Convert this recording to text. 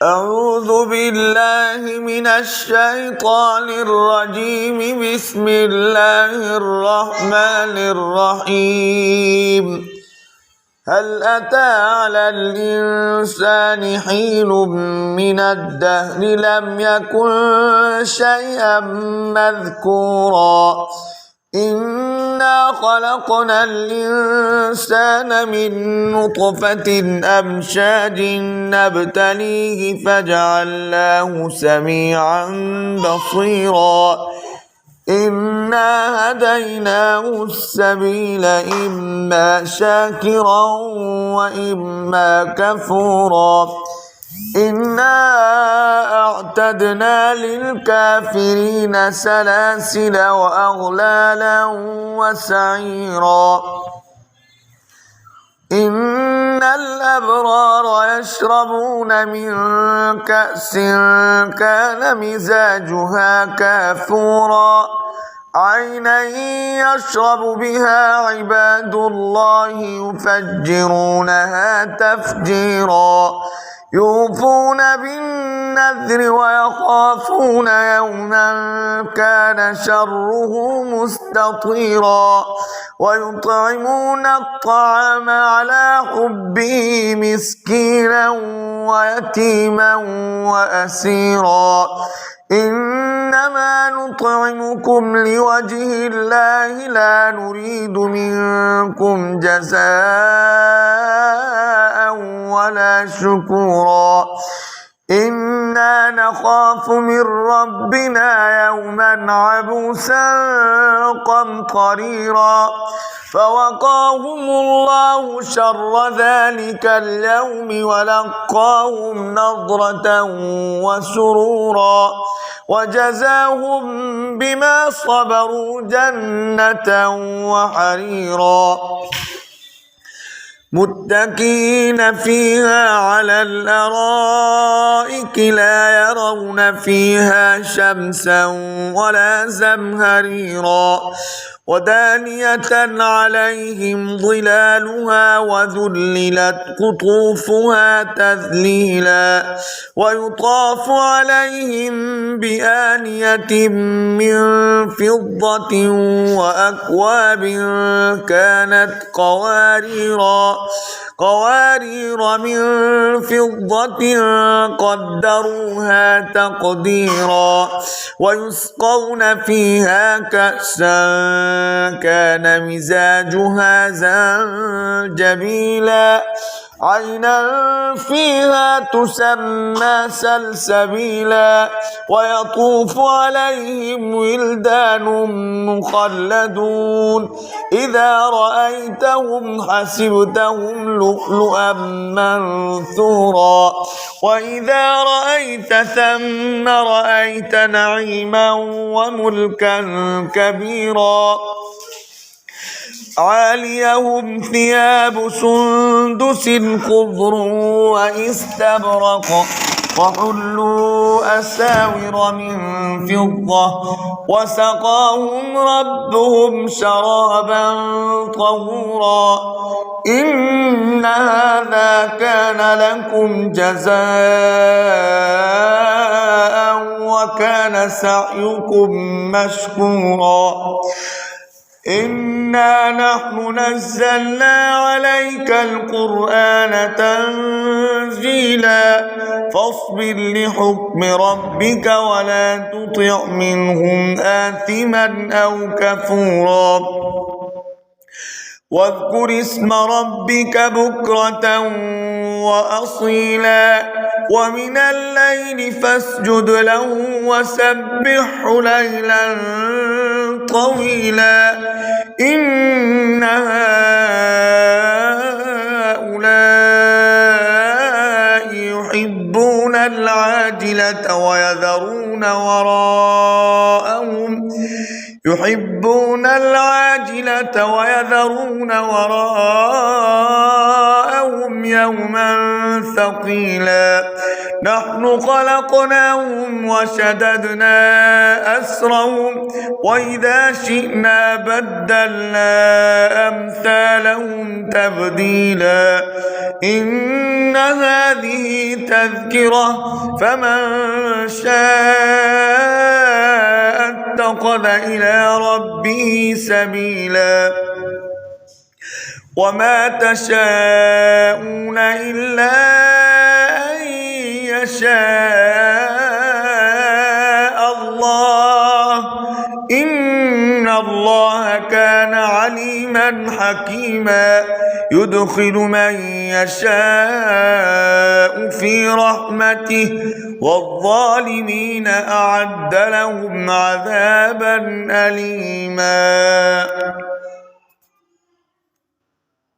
أعوذ بالله من الشيطان الرجيم. بسم الله الرحمن الرحيم. هل أتى على الإنسان حين من الدهر لم يكن شيئا مذكورا إنا خلقنا الإنسان من نطفة أمشاج نبتليه فجعلناه سميعا بصيرا إنا هديناه السبيل إما شاكرا وإما كفورا إنا أعتدنا للكافرين سلاسل وأغلالا وسعيرا إن الأبرار يشربون من كأس كان مزاجها كافورا عينا يشرب بها عباد الله يفجرونها تفجيرا يوفون بالنذر ويخافون يوما كان شره مستطيرا ويطعمون الطعام على حبه مسكينا ويتيما وأسيرا إنما نطعمكم لوجه الله لا نريد منكم جزاء ولا شكورا إنا نخاف من ربنا يوما عبوسا قمطريرا فوقاهم الله شر ذلك اليوم ولقاهم نضرة وسرورا وجزاهم بما صبروا جنة وحريرا متكئين فيها على الأرائك لا يرون فيها شمسا ولا زمهريرا ودانية عليهم ظلالها وذللت قطوفها تذليلا ويطاف عليهم بآنية من فضة وأكواب كانت قوارير من فضة قدروها تقديرا ويسقون فيها كأسا كان مزاجها زنجبيلا عينا فيها تسمى سلسبيلا ويطوف عليهم ولدان مخلدون إذا رأيتهم حسبتهم لؤلؤا منثورا وإذا رأيت ثم رأيت نعيما وملكا كبيرا عاليهم ثياب سندس خضر واستبرق وحلوا أساور من فضة وسقاهم ربهم شرابا طهورا إن هذا كان لكم جزاء وكان سعيكم مشكورا إنا نحن نزلنا عليك القرآن تنزيلا فاصبر لحكم ربك ولا تطع منهم آثما أو كفورا واذكر اسم ربك بكرة وأصيلا ومن الليل فاسجد له وسبحه ليلا طويلا إن هؤلاء يحبون العاجلة يحبون العاجلة ويذرون وراءهم يوما ثقيلا نحن خلقناهم وشددنا أسرهم وإذا شئنا بدلنا أمثالهم تبديلا إن هذه تذكرة فمن شاء اتخذ إلى ربه سبيلا وما تشاءون إلا أن يشاء الله إن الله كان عليما حكيما يدخل من يشاء في رحمته والظالمين أعد لهم عذابا أليما.